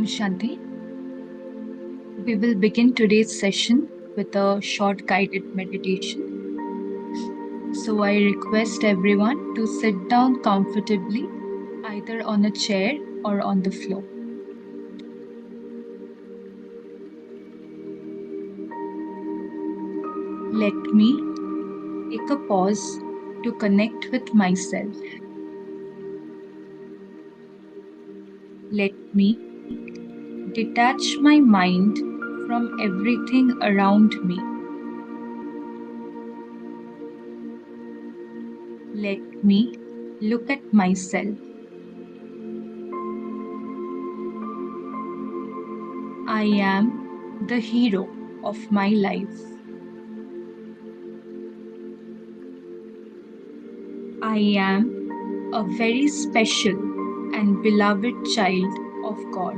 Shanti. We will begin today's session with a short guided meditation. So I request everyone to sit down comfortably, either on a chair or on the floor. Let me take a pause to connect with myself. Let me detach my mind from everything around me. Let me look at myself. I am the hero of my life. I am a very special and beloved child of God.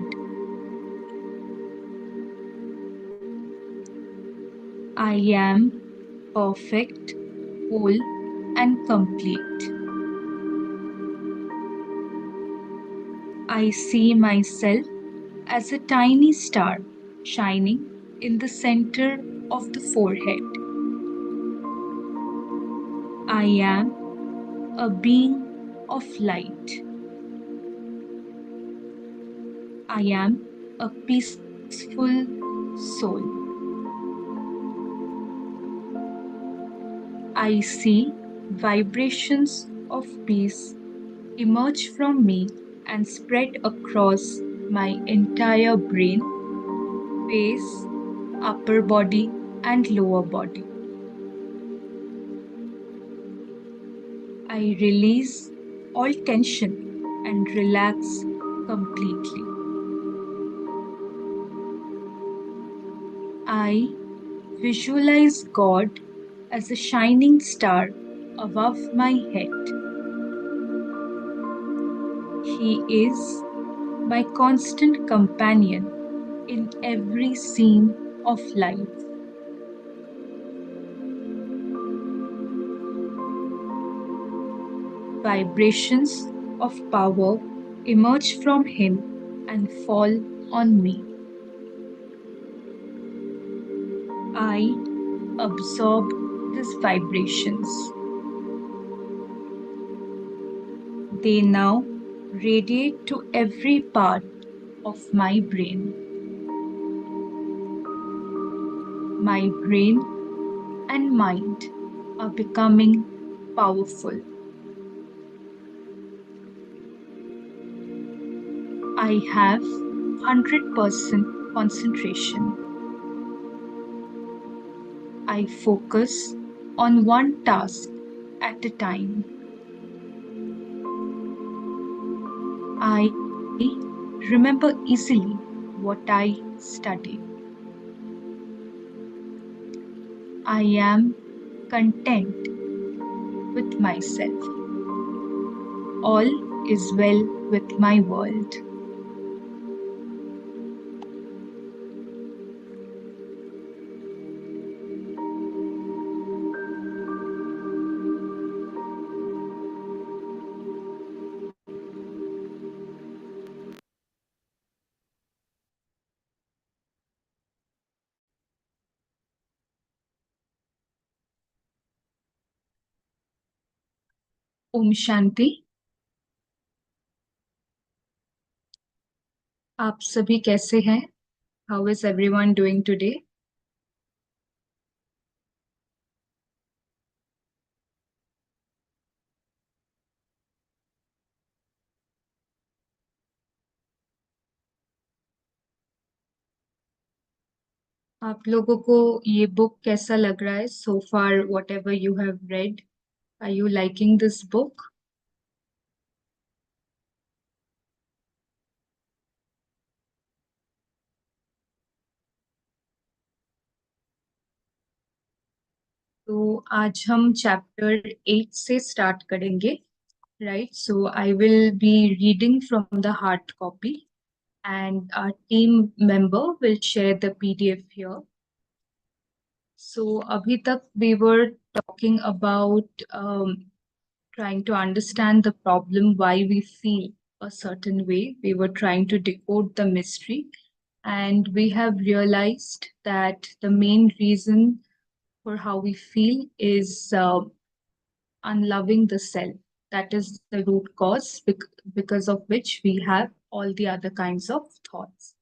I am perfect, whole, and complete. I see myself as a tiny star shining in the center of the forehead. I am a being of light. I am a peaceful soul. I see vibrations of peace emerge from me and spread across my entire brain, face, upper body, and lower body. I release all tension and relax completely. I visualize God as a shining star above my head. He is my constant companion in every scene of life. Vibrations of power emerge from him and fall on me. I absorb these vibrations. They now radiate to every part of my brain. My brain and mind are becoming powerful. I have 100% concentration. I focus on one task at a time. I remember easily what I study. I am content with myself. All is well with my world. Om Shanti. आप सभी कैसे हैं? How is everyone doing today? आप लोगों को ये book कैसा लग रहा है? So far, whatever you have read, are you liking this book? तो आज हम चैप्टर 8 से स्टार्ट करेंगे, right? So I will be reading from the hard copy and our team member will share the PDF here. So abhi tak we were talking about trying to understand the problem, why we feel a certain way. We were trying to decode the mystery, and we have realized that the main reason for how we feel is unloving the self. That is the root cause because of which we have all the other kinds of thoughts.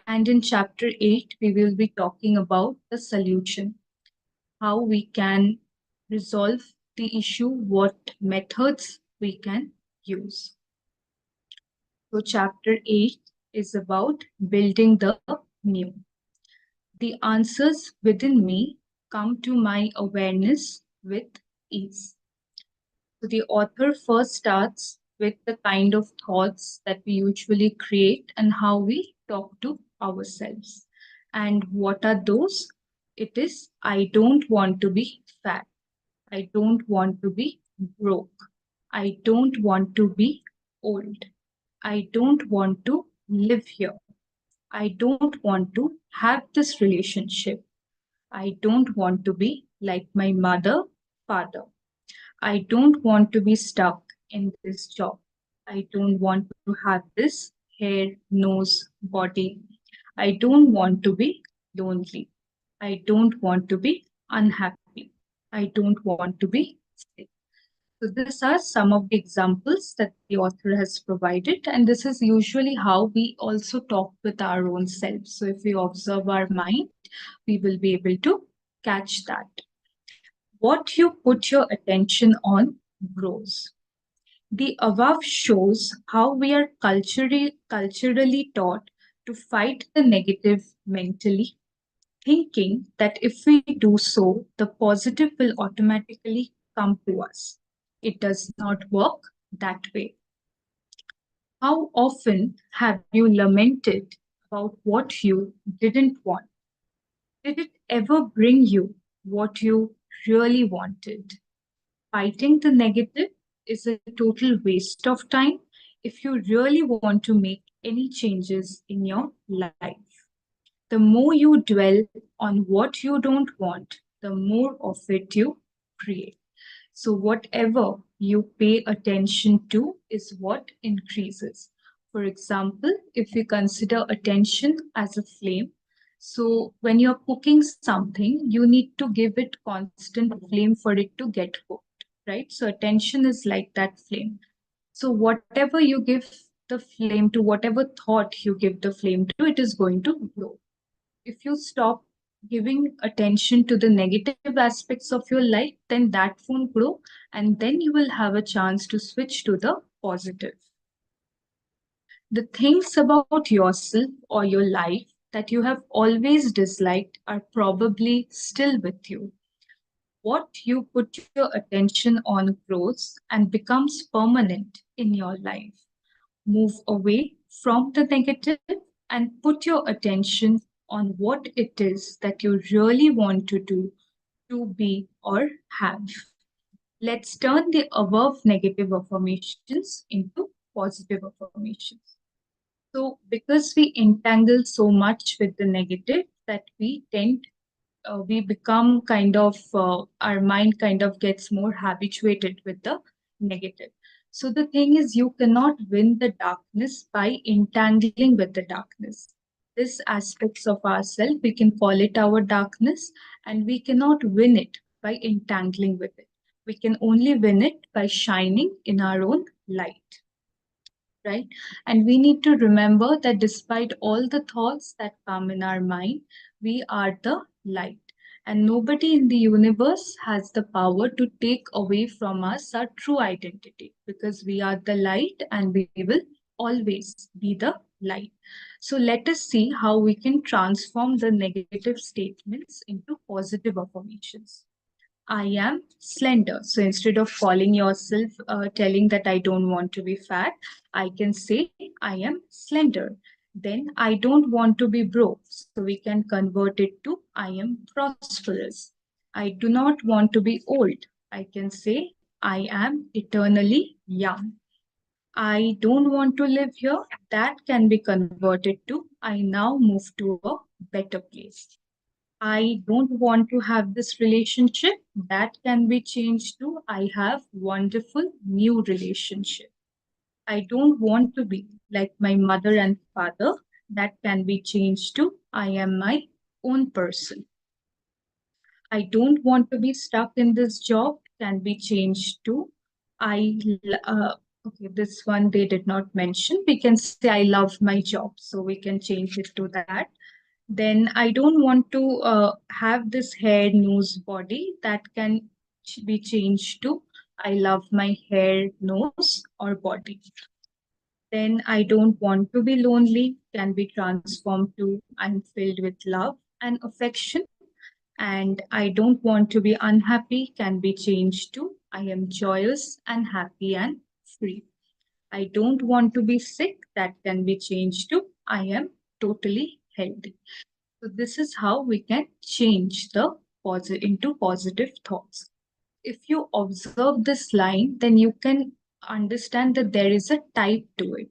And in chapter 8, we will be talking about the solution, how we can resolve the issue, what methods we can use. So, chapter 8 is about building the new. The answers within me come to my awareness with ease. So the author first starts with the kind of thoughts that we usually create and how we talk to ourselves. And what are those? It is, I don't want to be fat. I don't want to be broke. I don't want to be old. I don't want to live here. I don't want to have this relationship. I don't want to be like my mother, father. I don't want to be stuck in this job. I don't want to have this hair, nose, body. I don't want to be lonely. I don't want to be unhappy. I don't want to be sick. So, these are some of the examples that the author has provided, and this is usually how we also talk with our own selves. So, if we observe our mind, we will be able to catch that. What you put your attention on grows. The above shows how we are culturally taught to fight the negative mentally, thinking that if we do so, the positive will automatically come to us. It does not work that way. How often have you lamented about what you didn't want? Did it ever bring you what you really wanted? Fighting the negative is a total waste of time if you really want to make any changes in your life. The more you dwell on what you don't want, the more of it you create. So, whatever you pay attention to is what increases. For example, if we consider attention as a flame, so when you're cooking something, you need to give it constant flame for it to get cooked, right? So, attention is like that flame. So, whatever you give the flame to, whatever thought you give the flame to, it is going to grow. If you stop giving attention to the negative aspects of your life, then that won't grow, and then you will have a chance to switch to the positive. The things about yourself or your life that you have always disliked are probably still with you. What you put your attention on grows and becomes permanent in your life. Move away from the negative and put your attention on what it is that you really want to do, to be, or have. Let's turn the above negative affirmations into positive affirmations. So, because we entangle so much with the negative that we become kind of, our mind kind of gets more habituated with the negative. So the thing is, you cannot win the darkness by entangling with the darkness. This aspects of ourselves, we can call it our darkness, and we cannot win it by entangling with it. We can only win it by shining in our own light, right? And we need to remember that despite all the thoughts that come in our mind, we are the light. And nobody in the universe has the power to take away from us our true identity because we are the light and we will always be the light. So let us see how we can transform the negative statements into positive affirmations. I am slender. So instead of calling yourself, telling that I don't want to be fat, I can say I am slender. Then I don't want to be broke. So we can convert it to I am prosperous. I do not want to be old. I can say I am eternally young. I don't want to live here. That can be converted to I now move to a better place. I don't want to have this relationship. That can be changed to I have wonderful new relationship. I don't want to be like my mother and father. That can be changed to I am my own person. I don't want to be stuck in this job can be changed to I. Okay, this one they did not mention. We can say I love my job, so we can change it to that. Then I don't want to have this hair, nose, body. That can be changed to I love my hair, nose, or body. Then I don't want to be lonely can be transformed to I'm filled with love and affection. And I don't want to be unhappy can be changed to I am joyous and happy and free. I don't want to be sick, that can be changed to I am totally healthy. So this is how we can change the positive into positive thoughts. If you observe this line, then you can understand that there is a type to it.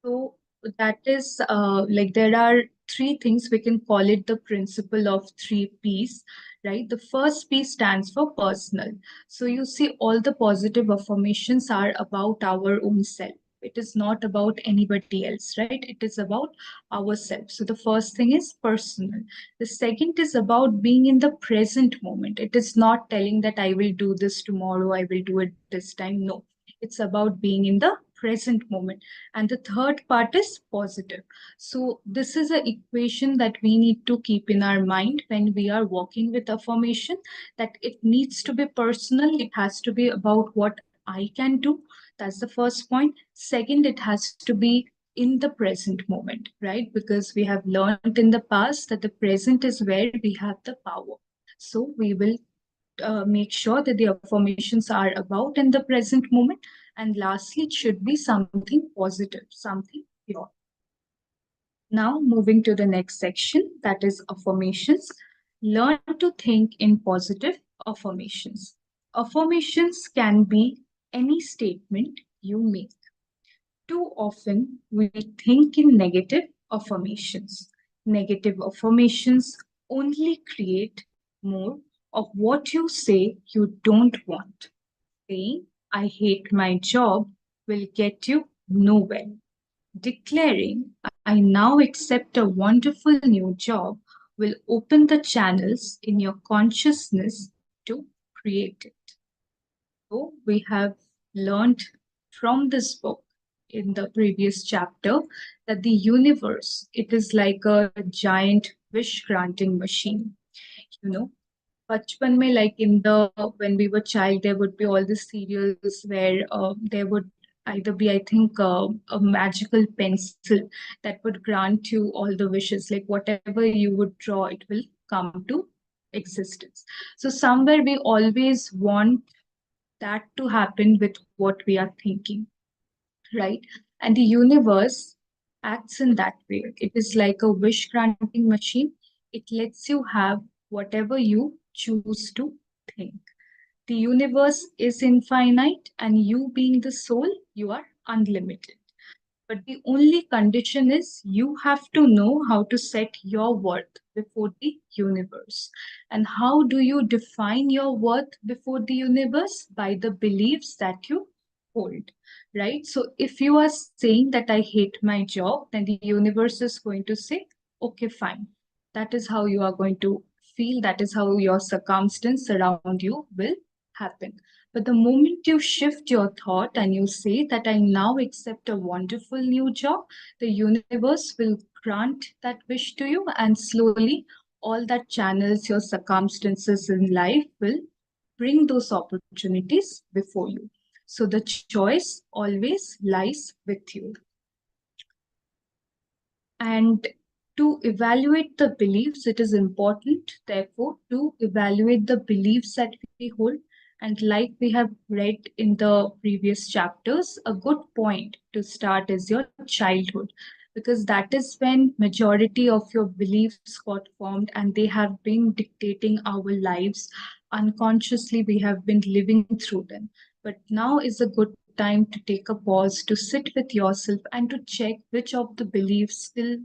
So that is like there are three things we can call it the principle of three P's, right? The first P stands for personal. So you see, all the positive affirmations are about our own self. It is not about anybody else, right? It is about ourselves. So the first thing is personal. The second is about being in the present moment. It is not telling that I will do this tomorrow, I will do it this time. No, it's about being in the present moment. And the third part is positive. So this is an equation that we need to keep in our mind when we are working with affirmation, that it needs to be personal. It has to be about what I can do. That's the first point. Second, it has to be in the present moment, right? Because we have learned in the past that the present is where we have the power. So we will make sure that the affirmations are about in the present moment. And lastly, it should be something positive, something pure. Now, moving to the next section, that is affirmations. Learn to think in positive affirmations. Affirmations can be any statement you make. Too often, we think in negative affirmations. Negative affirmations only create more of what you say you don't want. Saying, I hate my job will get you nowhere. Declaring, I now accept a wonderful new job will open the channels in your consciousness to create it. So, we have learned from this book in the previous chapter that the universe, it is like a giant wish granting machine. You know, बचपन में like in the when we were child there would be all the serials where there would either be I think a magical pencil that would grant you all the wishes, like whatever you would draw it will come to existence. So somewhere we always want that to happen with what we are thinking, right? And the universe acts in that way. It is like a wish granting machine. It lets you have whatever you choose to think. The universe is infinite, and you being the soul, you are unlimited. But the only condition is you have to know how to set your worth before the universe. And how do you define your worth before the universe? By the beliefs that you hold, right? So if you are saying that I hate my job, then the universe is going to say, okay, fine. That is how you are going to feel. That is how your circumstance around you will happen. But the moment you shift your thought and you say that I now accept a wonderful new job, the universe will grant that wish to you, and slowly all that channels your circumstances in life will bring those opportunities before you. So the choice always lies with you. And to evaluate the beliefs, it is important, therefore, to evaluate the beliefs that we hold. And like we have read in the previous chapters, a good point to start is your childhood, because that is when majority of your beliefs got formed and they have been dictating our lives. Unconsciously, we have been living through them. But now is a good time to take a pause, to sit with yourself and to check which of the beliefs still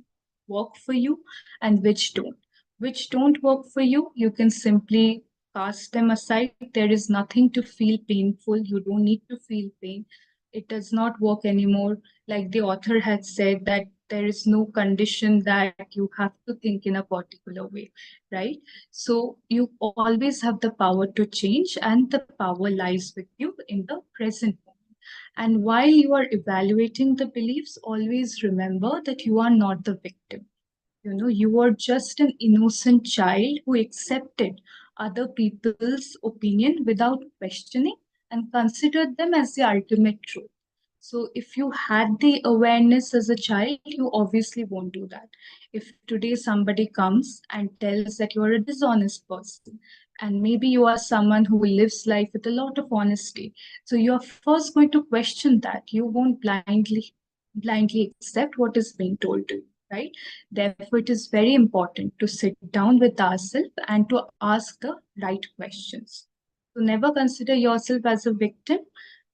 work for you and which don't. Which don't work for you, you can simply cast them aside. There is nothing to feel painful. You don't need to feel pain. It does not work anymore. Like the author had said, that there is no condition that you have to think in a particular way, right? So you always have the power to change, and the power lies with you in the present moment. And while you are evaluating the beliefs, always remember that you are not the victim. You are just an innocent child who accepted other people's opinion without questioning and considered them as the ultimate truth. So, if you had the awareness as a child, you obviously won't do that. If today somebody comes and tells that you are a dishonest person, and maybe you are someone who lives life with a lot of honesty, so you're first going to question that. You won't blindly accept what is being told to you, right? Therefore, it is very important to sit down with ourselves and to ask the right questions. So never consider yourself as a victim,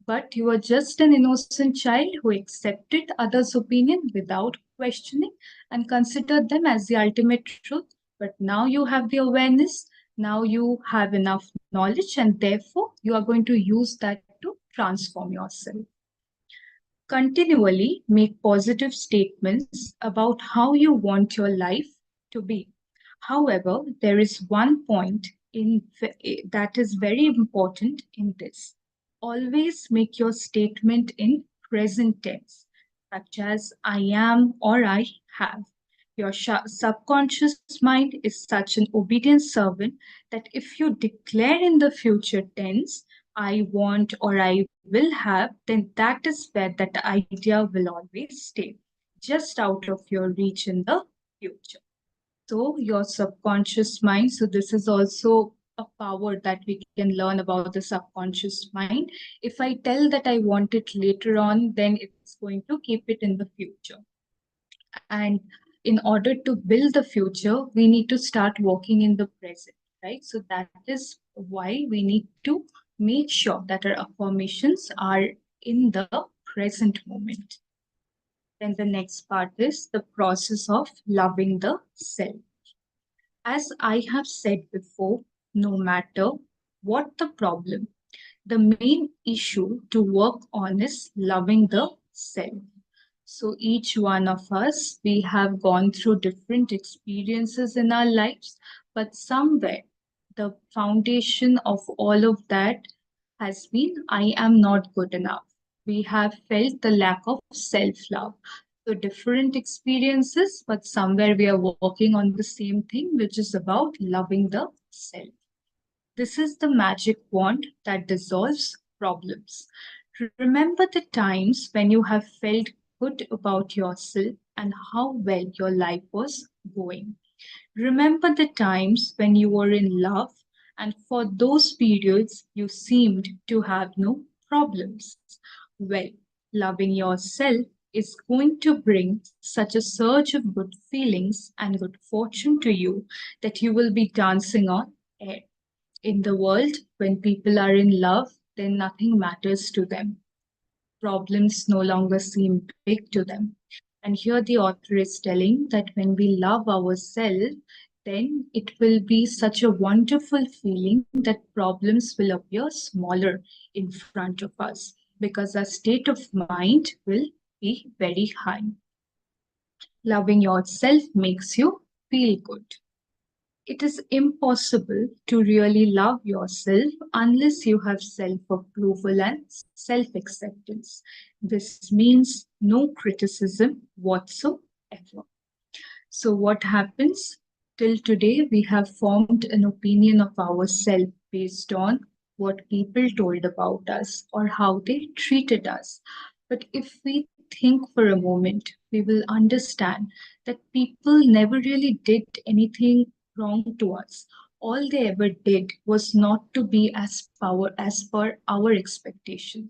but you are just an innocent child who accepted others' opinion without questioning and considered them as the ultimate truth. But now you have the awareness, now you have enough knowledge, and therefore you are going to use that to transform yourself. Continually make positive statements about how you want your life to be. However, there is one point that is very important in this. Always make your statement in present tense, such as I am or I have. Your subconscious mind is such an obedient servant that if you declare in the future tense, I want or I will have, then that is where that idea will always stay, just out of your reach in the future. So, your subconscious mind, so this is also a power that we can learn about the subconscious mind. If I tell that I want it later on, then it's going to keep it in the future. And in order to build the future, we need to start working in the present, right? So that is why we need to make sure that our affirmations are in the present moment. Then the next part is the process of loving the self. As I have said before, no matter what the problem, the main issue to work on is loving the self. So each one of us, we have gone through different experiences in our lives, but somewhere the foundation of all of that has been I am not good enough. We have felt the lack of self love. So different experiences, but somewhere we are working on the same thing, which is about loving the self. This is the magic wand that dissolves problems. Remember the times when you have felt good about yourself and how well your life was going. Remember the times when you were in love, and for those periods you seemed to have no problems. Well, loving yourself is going to bring such a surge of good feelings and good fortune to you that you will be dancing on air. In the world, when people are in love, then nothing matters to them. Problems no longer seem big to them. And here the author is telling that when we love ourselves, then it will be such a wonderful feeling that problems will appear smaller in front of us because our state of mind will be very high. Loving yourself makes you feel good. It is impossible to really love yourself unless you have self approval and self acceptance. This means no criticism whatsoever. So, what happens? Till today, we have formed an opinion of ourselves based on what people told about us or how they treated us. But if we think for a moment, we will understand that people never really did anything wrong to us. All they ever did was not to be as per our expectation.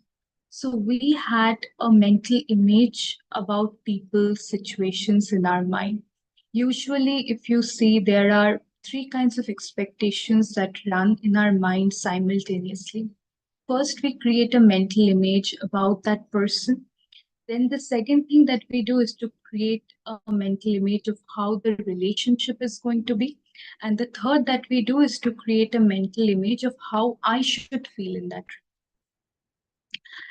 So we had a mental image about people, situations in our mind. Usually, if you see, there are three kinds of expectations that run in our mind simultaneously. First, we create a mental image about that person. Then the second thing that we do is to create a mental image of how the relationship is going to be. And the third that we do is to create a mental image of how I should feel in that.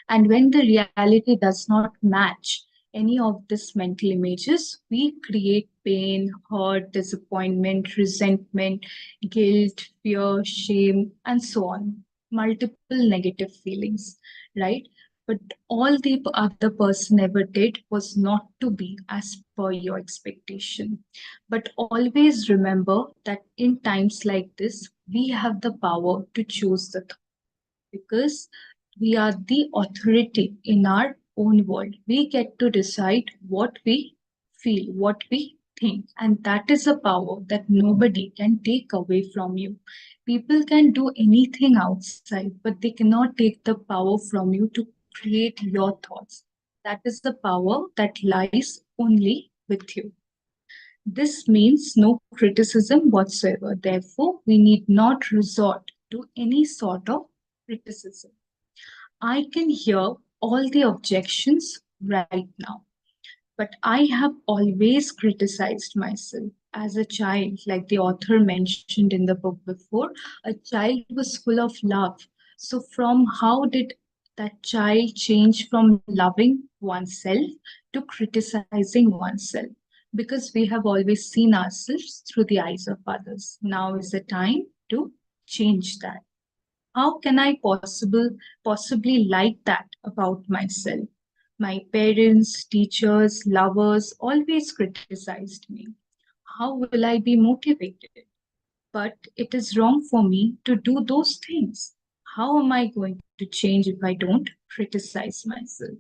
And when the reality does not match any of these mental images, we create pain, hurt, disappointment, resentment, guilt, fear, shame, and so on. Multiple negative feelings, right? But all the other person ever did was not to be as per your expectation. But always remember that in times like this, we have the power to choose the because we are the authority in our own world. We get to decide what we feel, what we think, and that is a power that nobody can take away from you. People can do anything outside, but they cannot take the power from you to create your thoughts. That is the power that lies only with you. This means no criticism whatsoever. Therefore, we need not resort to any sort of criticism. I can hear all the objections right now, but I have always criticized myself as a child, like the author mentioned in the book before. A child was full of love. So, from how did that child change from loving oneself to criticizing oneself? Because we have always seen ourselves through the eyes of others. Now is the time to change that. How can I possibly like that about myself? My parents, teachers, lovers always criticized me. How will I be motivated? But it is wrong for me to do those things. How am I going to change if I don't criticize myself?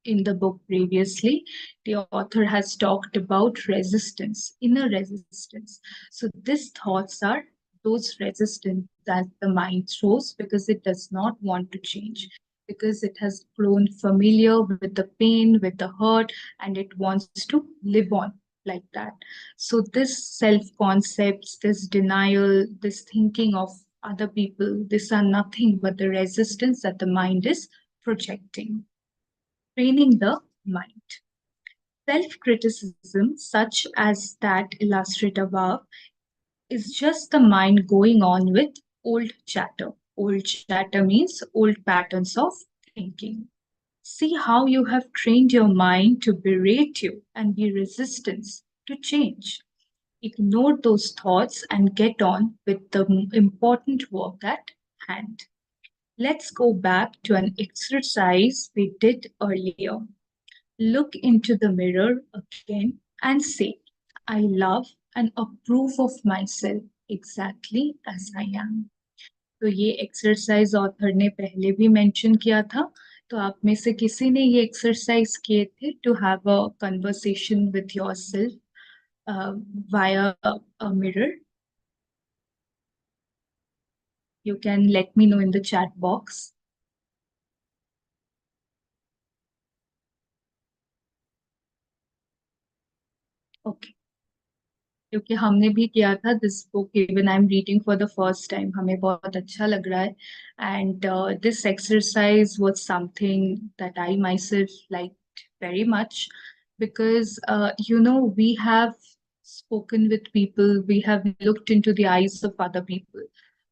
In the book previously, the author has talked about resistance, inner resistance. So these thoughts are those resistance that the mind throws because it does not want to change, because it has grown familiar with the pain, with the hurt, and it wants to live on like that. So this self-concepts, this denial, this thinking of other people, these are nothing but the resistance that the mind is projecting. Training the mind. Self criticism, such as that illustrated above, is just the mind going on with old chatter. Old chatter means old patterns of thinking. See how you have trained your mind to berate you and be resistant to change. Ignore those thoughts and get on with the important work at hand. Let's go back to an exercise we did earlier. Look into the mirror again and say, I love and approve of myself exactly as I am. तो ये exercise author ने पहले भी mention किया था. तो आप में से किसी ने ये एक्सरसाइज किए थे to have a conversation with yourself via a mirror? You can let me know in the chat box. Okay. क्योंकि हमने भी किया था this book even I am reading for the first time हमें बहुत अच्छा लग रहा है and this exercise was something that I my self like very much because we have spoken with people, we have looked into the eyes of other people,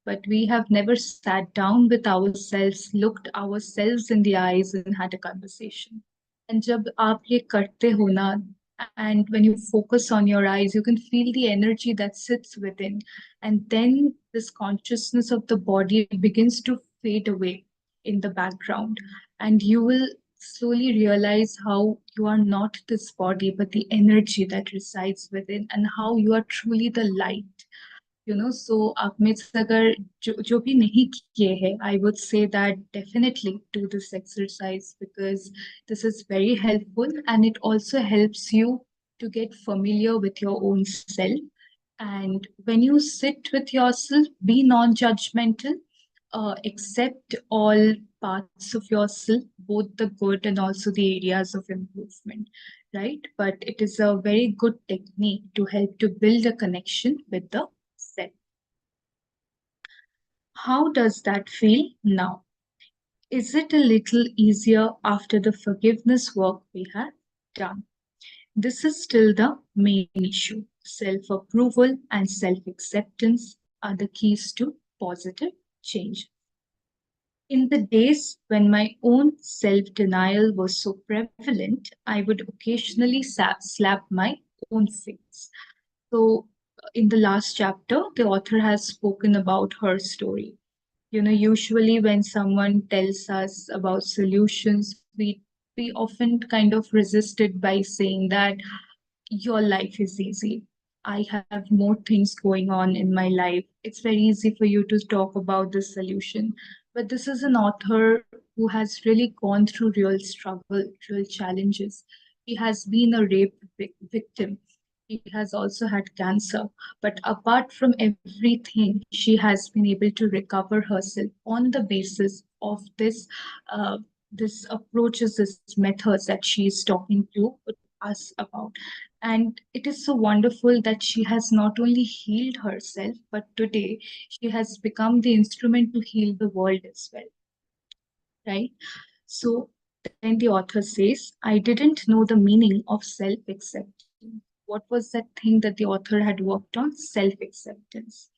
but we have never sat down with ourselves, looked ourselves in the eyes and had a conversation. And जब आप ये करते हो ना, and when you focus on your eyes, you can feel the energy that sits within, and then this consciousness of the body begins to fade away in the background, and you will slowly realize how you are not this body but the energy that resides within, and how you are truly the light. So आप में से अगर जो भी नहीं किए हैं, I would say that definitely do this exercise because this is very helpful, and it also helps you to get familiar with your own self. And when you sit with yourself, be non-judgmental, accept all parts of yourself, both the good and also the areas of improvement, right? But it is a very good technique to help to build a connection with the self. How does that feel now? Is it a little easier after the forgiveness work we have done? This is still the main issue. Self-approval and self-acceptance are the keys to positive change. In the days when my own self denial was so prevalent, I would occasionally slap my own face. So, in the last chapter, the author has spoken about her story. Usually when someone tells us about solutions, we often kind of resist it by saying that your life is easy. I have more things going on in my life. It's very easy for you to talk about the solution. But this is an author who has really gone through real struggle, real challenges. He has been a rape victim. He has also had cancer. But apart from everything, she has been able to recover herself on the basis of uh, this approaches, this methods that she is talking to us about. And it is so wonderful that she has not only healed herself, but today she has become the instrument to heal the world as well, right? So then the author says, I didn't know the meaning of self acceptance. What was that thing that the author had worked on? Self acceptance.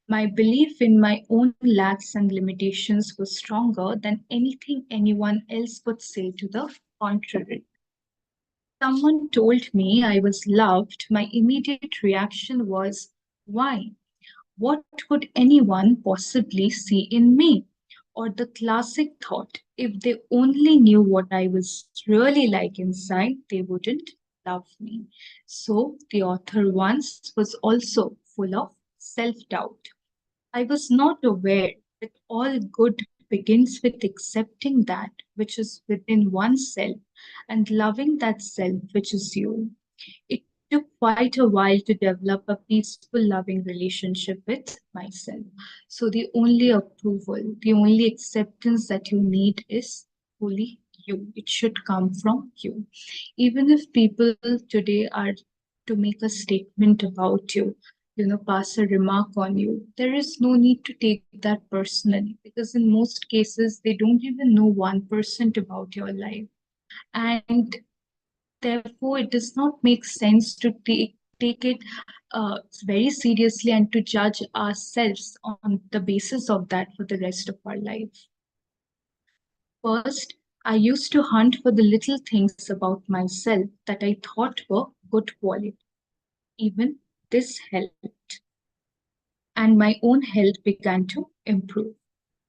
My belief in my own lacks and limitations was stronger than anything anyone else would say to the contrary. Someone told me I was loved, my immediate reaction was, why? What could anyone possibly see in me? Or the classic thought, if they only knew what I was really like inside, they wouldn't love me. So the author once was also full of self doubt. I was not aware that all good begins with accepting that which is within oneself and loving that self which is you. It took quite a while to develop a peaceful, loving relationship with myself. So, the only approval, the only acceptance that you need is fully you. It should come from you. Even if people today are to make a statement about you, pass a remark on you, there is no need to take that personally because in most cases they don't even know 1% about your life. And therefore, it does not make sense to take it very seriously and to judge ourselves on the basis of that for the rest of our life. First, I used to hunt for the little things about myself that I thought were good quality. Even this helped, and my own health began to improve.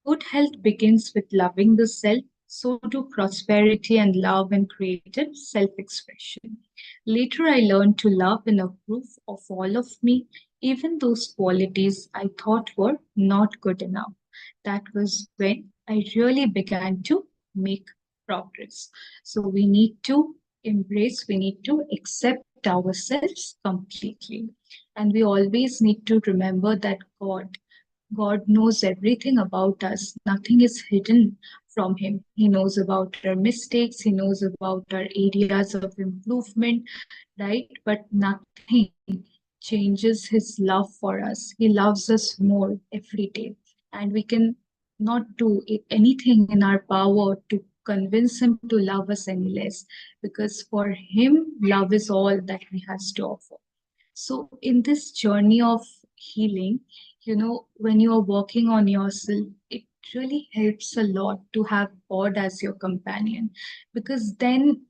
Good health begins with loving the self, so do prosperity and love and creative self expression. Later, I learned to love and approve of all of me, even those qualities I thought were not good enough. That was when I really began to make progress. So, we need to embrace, we need to accept ourselves completely. And we always need to remember that God knows everything about us. Nothing is hidden from Him. He knows about our mistakes, He knows about our areas of improvement, right? But nothing changes His love for us. He loves us more every day. And we can not do anything in our power to convince Him to love us any less, because for Him, love is all that He has to offer. So, in this journey of healing, when you are working on yourself, it really helps a lot to have God as your companion, because then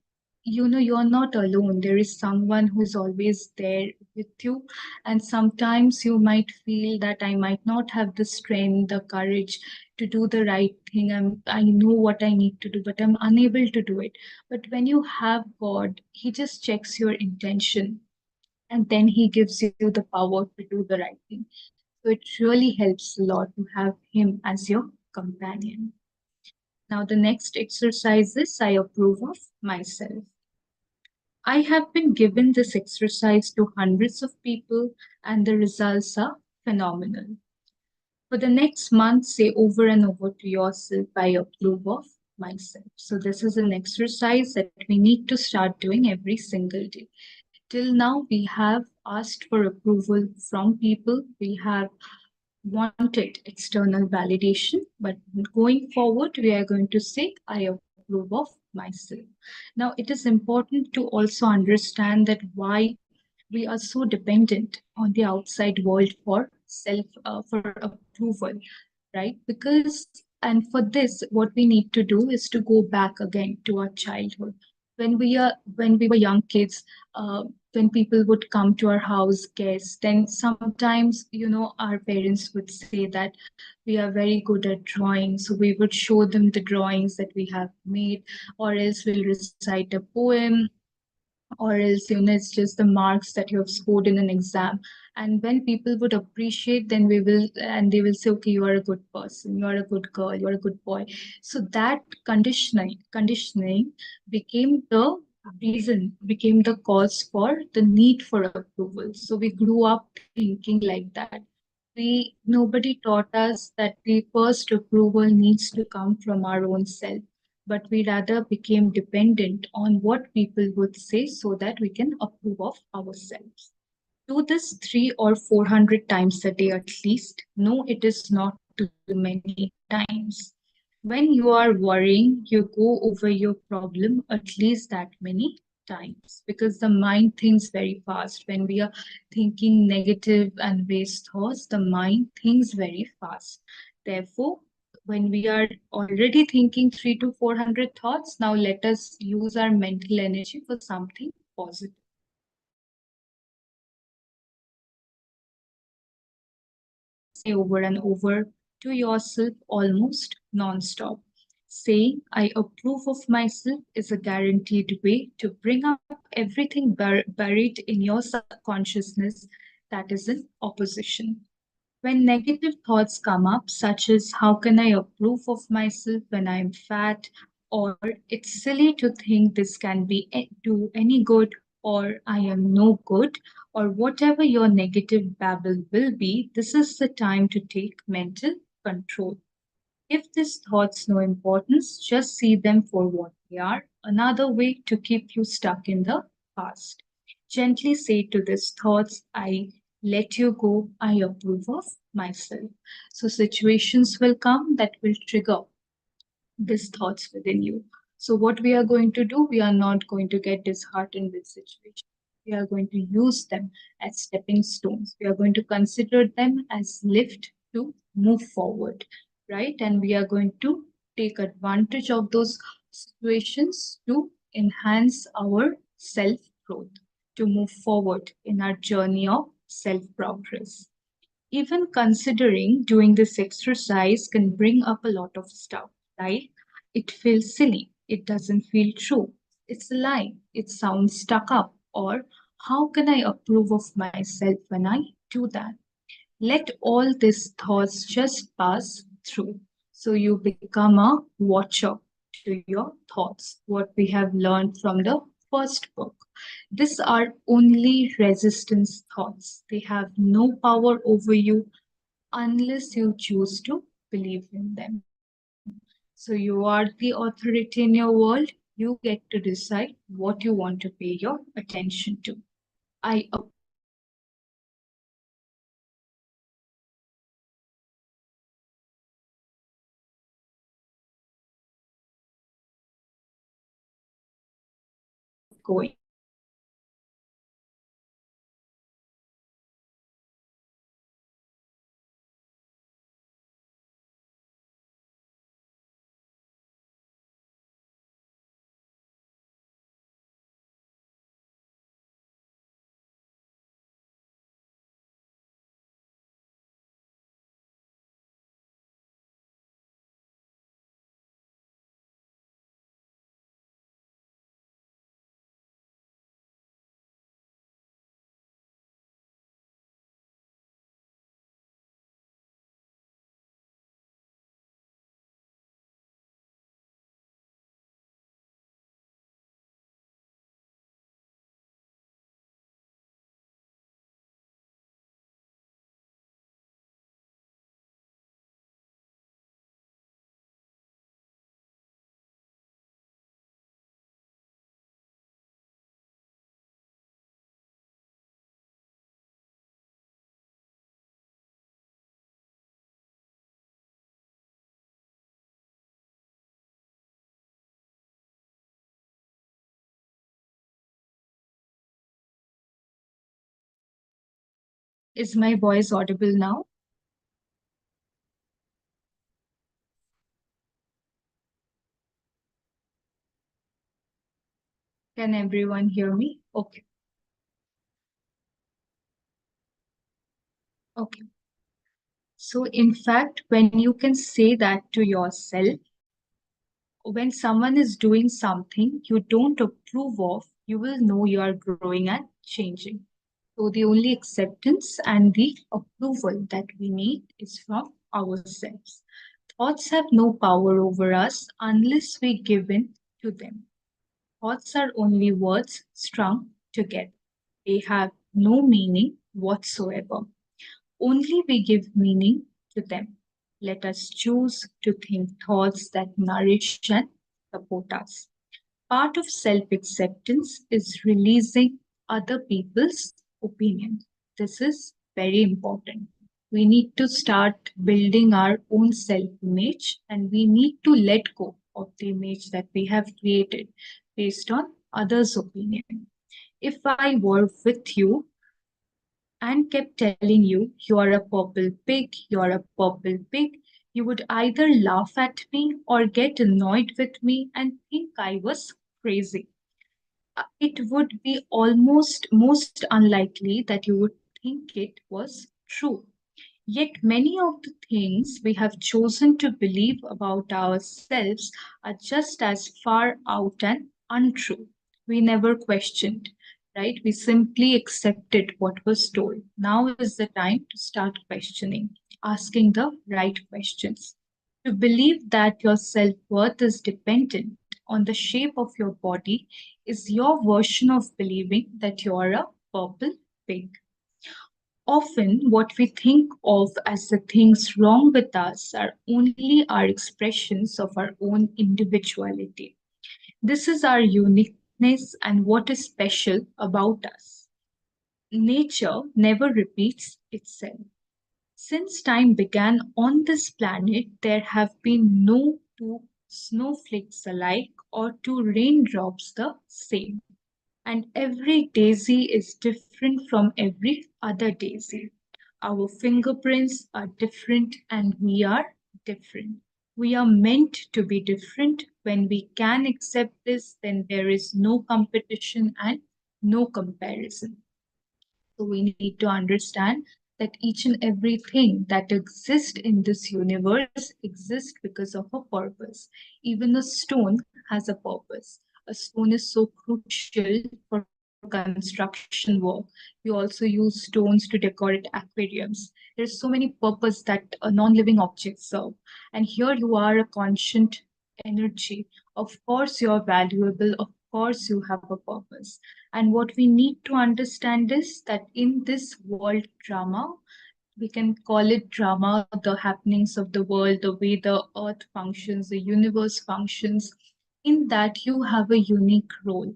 you're not alone. There is someone who's always there with you. And sometimes you might feel that I might not have the strength, the courage to do the right thing. I know what I need to do, but I'm unable to do it. But when you have God, He just checks your intention and then He gives you the power to do the right thing. So it really helps a lot to have Him as your companion. Now, the next exercise is I approve of myself. I have been given this exercise to hundreds of people, and the results are phenomenal. For the next month, say over and over to yourself, I approve of myself. So, this is an exercise that we need to start doing every single day. Till now, we have asked for approval from people. We have wanted external validation, but going forward, we are going to say, I approve of myself. Now, it is important to also understand that why we are so dependent on the outside world for for approval, right? Because And for this, what we need to do is to go back again to our childhood. When we were young kids, when people would come to our house, guests, then sometimes, our parents would say that we are very good at drawing. So we would show them the drawings that we have made, or else we'll recite a poem, or else it's just the marks that you have scored in an exam. And when people would appreciate, then we will and they will say, okay, you are a good person, you are a good girl, you are a good boy. So that conditioning became the became the cause for the need for approval. So we grew up thinking like that. We Nobody taught us that the first approval needs to come from our own self, but we rather became dependent on what people would say so that we can approve of ourselves. Do this 3 or 400 times a day at least. No, it is not too many times. When you are worrying, you go over your problem at least that many times, because the mind thinks very fast. When we are thinking negative and waste thoughts, the mind thinks very fast. Therefore, when we are already thinking 3 to 400 thoughts, now let us use our mental energy for something positive. Say over and over to yourself almost non-stop. Saying I approve of myself is a guaranteed way to bring up everything buried in your subconsciousness that is in opposition. When negative thoughts come up, such as how can I approve of myself when I am fat, or it's silly to think this can be do any good, or I am no good, or whatever your negative babble will be, this is the time to take mental control. Give these thoughts no importance, just see them for what they are, another way to keep you stuck in the past. Gently say to these thoughts, I let you go, I approve of myself. So situations will come that will trigger these thoughts within you. So, what we are going to do, we are not going to get disheartened with situations. We are going to use them as stepping stones. We are going to consider them as lift to move forward, right? And we are going to take advantage of those situations to enhance our self growth, to move forward in our journey of self progress. Even considering doing this exercise can bring up a lot of stuff, right? It feels silly. It doesn't feel true. It's a lie. It sounds stuck up. Or how can I approve of myself when I do that? Let all these thoughts just pass through. So you become a watcher to your thoughts, what we have learned from the first book. These are only resistance thoughts. They have no power over you unless you choose to believe in them. So you are the authority in your world. You get to decide what you want to pay your attention to. I approve of myself when I do this. I approve of myself when I do that. I approve of myself when I do this. And keep going. Is my voice audible now? Can everyone hear me? Okay. Okay. So, in fact, when you can say that to yourself, when someone is doing something you don't approve of, you will know you are growing and changing. So, the only acceptance and the approval that we need is from ourselves. Thoughts have no power over us unless we give in to them. Thoughts are only words strung together. They have no meaning whatsoever. Only we give meaning to them. Let us choose to think thoughts that nourish and support us. Part of self acceptance is releasing other people's opinion. This is very important. We need to start building our own self image and we need to let go of the image that we have created based on others' opinion. If I were with you and kept telling you, you're a purple pig, you're a purple pig, you would either laugh at me or get annoyed with me and think I was crazy. It would be almost most unlikely that you would think it was true. Yet many of the things we have chosen to believe about ourselves are just as far out and untrue. We never questioned, right? We simply accepted what was told. Now is the time to start questioning, asking the right questions. To believe that your self worth is dependent on the shape of your body is your version of believing that you are a purple pig. Often, what we think of as the things wrong with us are only our expressions of our own individuality. This is our uniqueness and what is special about us. Nature never repeats itself. Since time began on this planet, there have been no two snowflakes alike or two raindrops the same. And every daisy is different from every other daisy. Our fingerprints are different and we are different. We are meant to be different. When we can accept this, then there is no competition and no comparison. So we need to understand that each and everything that exists in this universe exists because of a purpose. Even a stone has a purpose. A stone is so crucial for construction work. We also use stones to decorate aquariums. There's so many purposes that non-living objects serve. And here you are a conscient energy. Of course, you're valuable. Of course, you have a purpose. And what we need to understand is that in this world drama, we can call it drama, the happenings of the world, the way the earth functions, the universe functions, in that you have a unique role,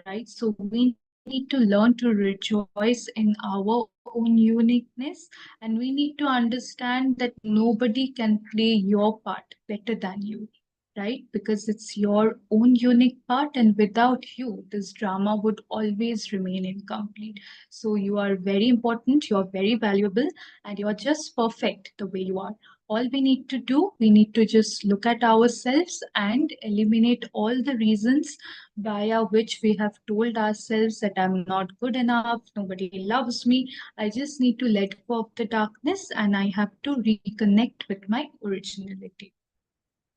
right? So we need to learn to rejoice in our own uniqueness and we need to understand that nobody can play your part better than you, right? Because it's your own unique part, and without you, this drama would always remain incomplete. So, you are very important, you're very valuable, and you're just perfect the way you are. All we need to do, we need to just look at ourselves and eliminate all the reasons via which we have told ourselves that I'm not good enough, nobody loves me. I just need to let go of the darkness and I have to reconnect with my originality.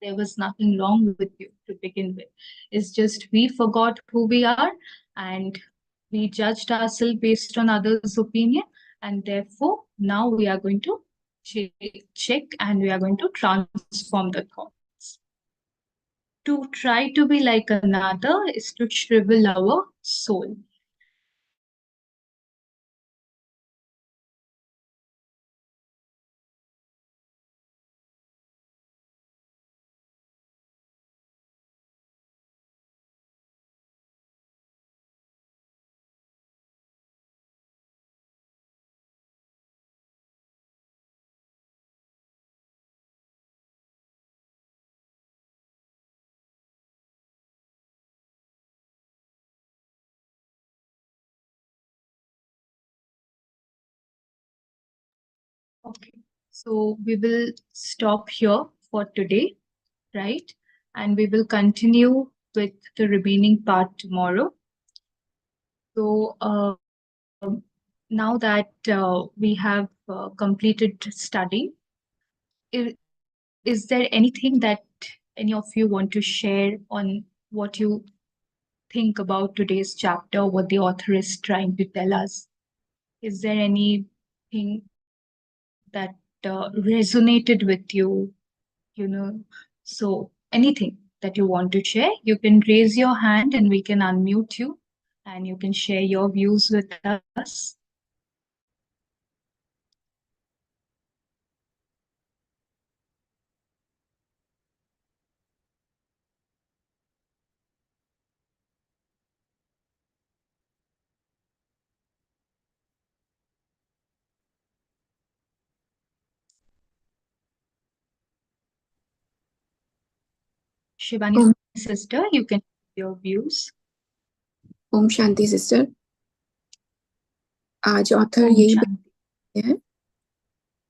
There was nothing wrong with you to begin with. It's just we forgot who we are and we judged ourselves based on others' opinion. And therefore, now we are going to check and we are going to transform the thoughts. To try to be like another is to shrivel our soul. Okay, so we will stop here for today, right? And we will continue with the remaining part tomorrow. So now that we have completed studying, is there anything that any of you want to share on what you think about today's chapter, what the author is trying to tell us? Is there anything that resonated with you know? So, anything that you want to share, you can raise your hand and we can unmute you and you can share your views with us. Om Shivani sister, you can share your views. Om Shanti sister. आज author Om यही Shanti. बताते हैं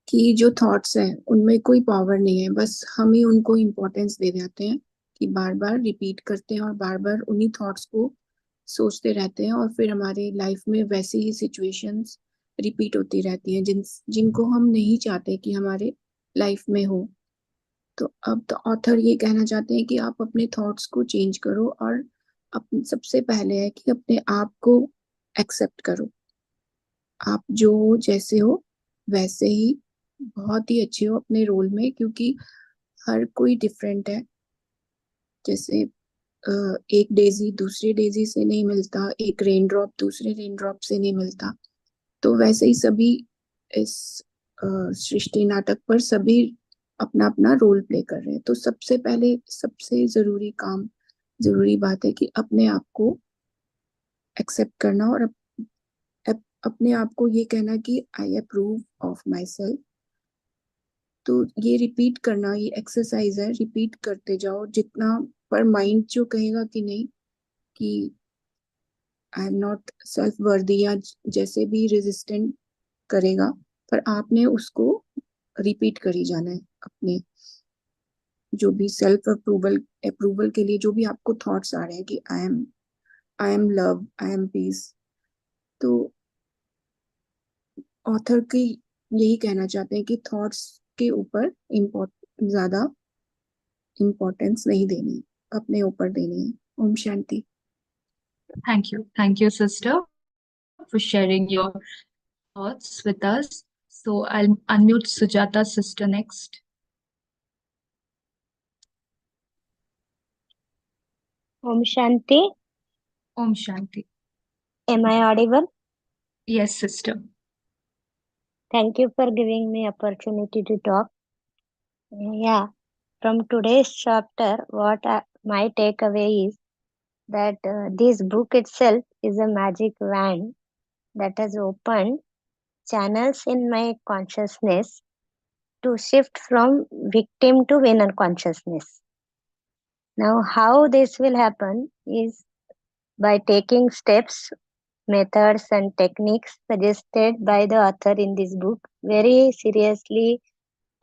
कि जो thoughts हैं उनमें कोई power नहीं है, बस हम ही उनको इम्पोर्टेंस दे जाते हैं कि बार बार रिपीट करते हैं और बार बार उन्हीं थॉट्स को सोचते रहते हैं और फिर हमारे लाइफ में वैसी ही सिचुएशंस रिपीट होती रहती हैं जिनको हम नहीं चाहते कि हमारे लाइफ में हो। तो अब तो ऑथर ये कहना चाहते हैं कि आप अपने थॉट्स को चेंज करो और सबसे पहले है कि अपने आप को एक्सेप्ट करो। आप जो जैसे हो वैसे ही बहुत ही अच्छे हो अपने रोल में, क्योंकि हर कोई डिफरेंट है। जैसे एक डेजी दूसरे डेजी से नहीं मिलता, एक रेन ड्रॉप दूसरे रेन ड्रॉप से नहीं मिलता, तो वैसे ही सभी इस सृष्टि नाटक पर सभी अपना अपना रोल प्ले कर रहे हैं। तो सबसे पहले सबसे जरूरी बात है कि अपने आप को एक्सेप्ट करना और अपने आप को ये कहना कि I approve of my self. तो ये रिपीट करना, ये एक्सरसाइज है, रिपीट करते जाओ जितना, पर माइंड जो कहेगा कि नहीं, कि आई एम नॉट सेल्फ वर्दी या जैसे भी रेजिस्टेंट करेगा, पर आपने उसको रिपीट करी जाना है। अपने जो भी सेल्फ अप्रूवल के लिए जो भी आपको थॉट्स आ रहे हैं कि I am love, I am peace, तो ऑथर की यही कहना चाहते हैं कि थॉट्स के ऊपर ज्यादा इम्पोर्टेंस नहीं देनी, अपने ऊपर देनी है। Om Shanti. Thank you, sister, for sharing your thoughts with us. So, I'll unmute Sujata sister next. Om Shanti. Om Shanti. Am I audible? Yes, sister. Thank you for giving me opportunity to talk. Yeah, from today's chapter, my takeaway is that this book itself is a magic wand that has opened channels in my consciousness to shift from victim to winner consciousness. Now, how this will happen is by taking steps, methods and techniques suggested by the author in this book, very seriously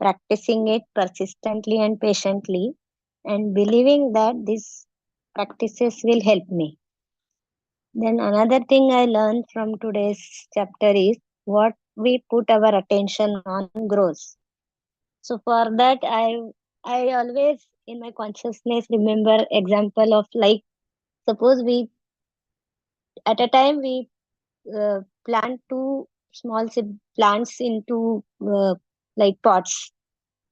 practicing it persistently and patiently, and believing that these practices will help me. Then another thing I learned from today's chapter is what we put our attention on grows. So for that I always in my consciousness remember example of, like, suppose we at a time we plant two small plants into like pots,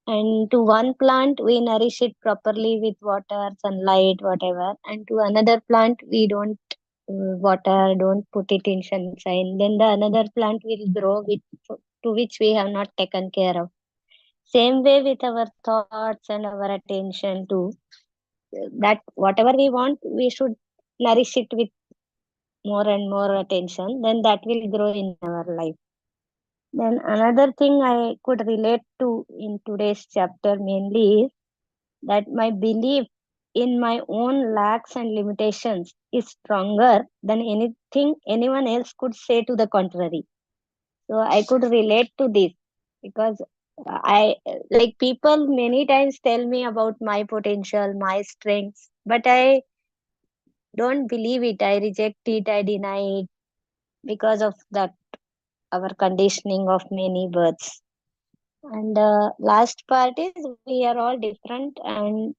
and to one plant we nourish it properly with water, sunlight, whatever, and to another plant we don't water, don't put it in sunshine, then the another plant will grow with, to which we have not taken care of. Same way with our thoughts and our attention too, that whatever we want we should nourish it with more and more attention, then that will grow in our life. Then another thing I could relate to in today's chapter mainly is that my belief in my own lacks and limitations is stronger than anything anyone else could say to the contrary. So I could relate to this because I, like, people many times tell me about my potential, my strengths, but I Don't believe it. I reject it. I deny it because of that, our conditioning of many words. And last part is we are all different, and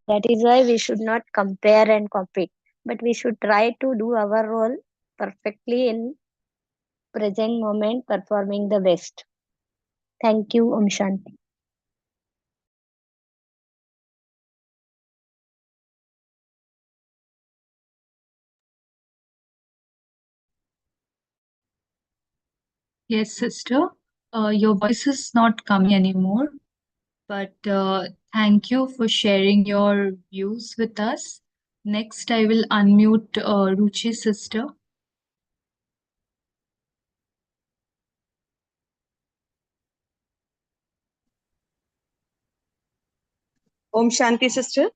that is why we should not compare and compete, but we should try to do our role perfectly in present moment, performing the best. Thank you. Om Shanti. Yes, sister. Your voice is not coming anymore, but thank you for sharing your views with us. Next, I will unmute Ruchi sister. Om Shanti, sister.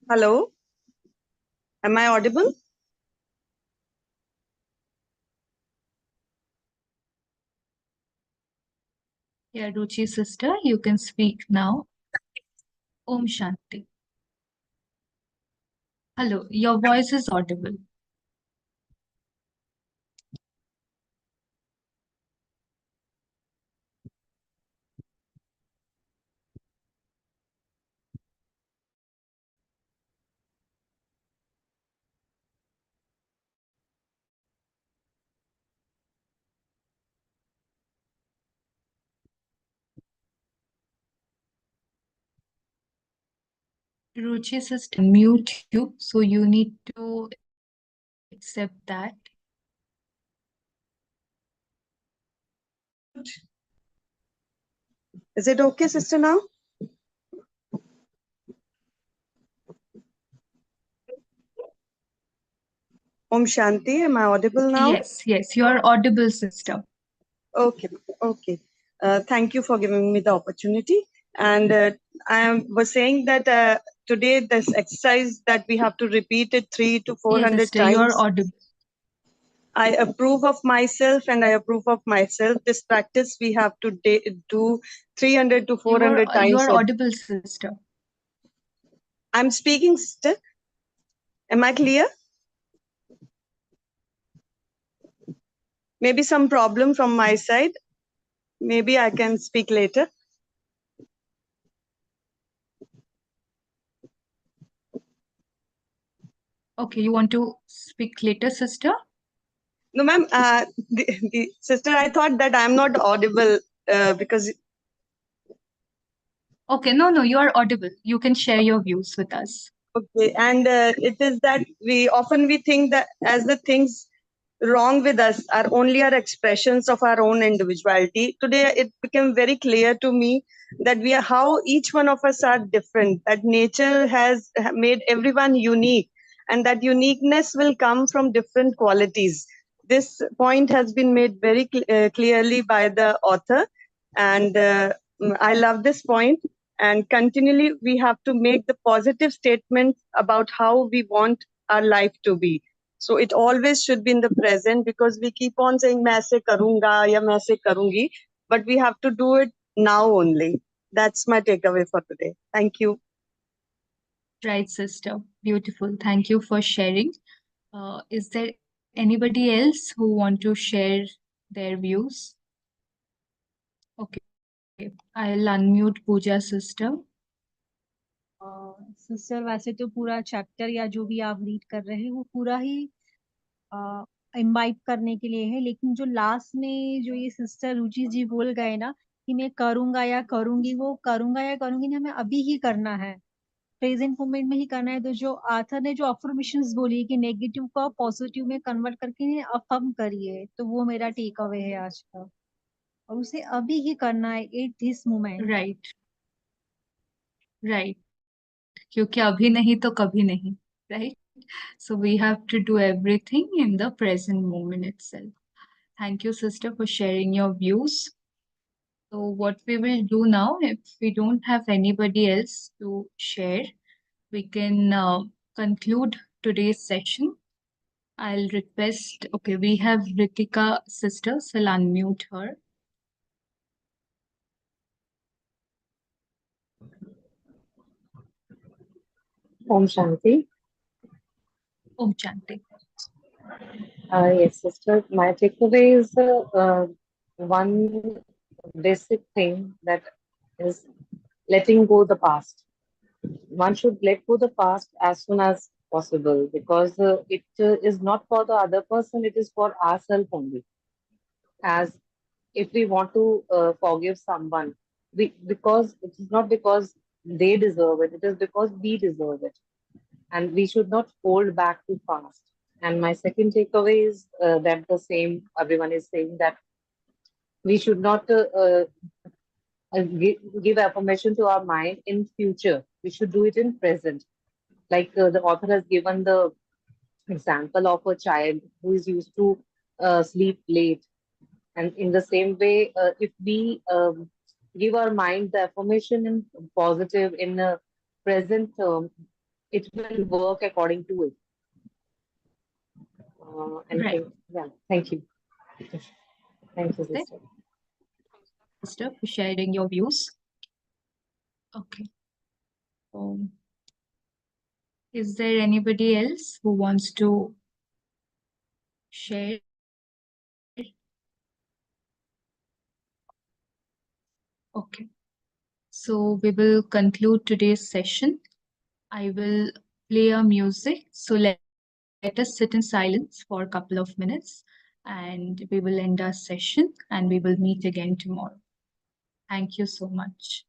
Hello. Am I audible? Yeah, Ruchi sister, you can speak now. Om Shanti. Hello, your voice is audible. Ruchi sister, mute you, so you need to accept that. Is it okay, sister, now? Om Shanti, am I audible now? Yes, you are audible, sister. Okay, okay. Thank you for giving me the opportunity. And was saying that today this exercise that we have to repeat it 300 to 400 Yes, sister, you are times. audible. I approve of myself and I approve of myself. This practice we have to do 300 to 400 times. You are audible, sister. I'm speaking, sister. Am I clear? Maybe some problem from my side. Maybe I can speak later. Okay, you want to speak later, sister? No, ma'am. The sister, I thought that I'm not audible because. Okay, no, you are audible. You can share your views with us. Okay, and it is that we think that as the things wrong with us are only our expressions of our own individuality. Today, it became very clear to me that how each one of us are different. That nature has made everyone unique, and that uniqueness will come from different qualities. This point has been made very clearly by the author, and I love this point. And continually, we have to make the positive statements about how we want our life to be. So it always should be in the present, because we keep on saying main aise karunga ya main aise karungi, but we have to do it now only. That's my takeaway for today. Thank you. Right, sister. Beautiful. Thank you for sharing. Is there anybody else who want to share their views? Okay, I'll unmute Pooja sister. Sister वैसे तो पूरा chapter या जो भी आप read कर रहे हैं वो पूरा ही इनवाइट करने के लिए है, लेकिन जो लास्ट में जो ये सिस्टर रुचि जी बोल गए ना कि मैं करूंगा या करूंगी, वो करूंगा या करूंगी ना, हमें अभी ही करना है, प्रेजेंट मोमेंट में ही करना है। तो जो आथर ने जो अफर्मेशंस बोली कि नेगेटिव को पॉजिटिव में कन्वर्ट करके अफर्म करिए, तो वो मेरा टेक अवे है आज का, और उसे अभी ही करना है एट दिस मोमेंट। राइट, क्योंकि अभी नहीं तो कभी नहीं, right? So we have to do everything in the present moment itself. Thank you, sister, for sharing your views. So what we will do now, if we don't have anybody else to share, we can conclude today's session. I'll request, okay, we have Ritika sister, so I'll unmute her. Om Shanti. Om Shanti. Yes, sister. My takeaway is one basic thing that is letting go the past. One should let go the past as soon as possible because it is not for the other person, it is for ourselves only. As if we want to forgive someone, because it is not because they deserve it, it is because we deserve it. And we should not hold back too fast. And my second takeaway is that the same everyone is saying that we should not give affirmation to our mind in future. We should do it in present. Like the author has given the example of a child who is used to sleep late. And in the same way, if we give our mind the affirmation in positive, in a present term, it will work according to it. Right. Yeah, thank you. Thank you, sister. Sister, for sharing your views. Okay. Is there anybody else who wants to share? Okay. So we will conclude today's session. I will play a music. So let us sit in silence for a couple of minutes and we will end our session and we will meet again tomorrow. Thank you so much.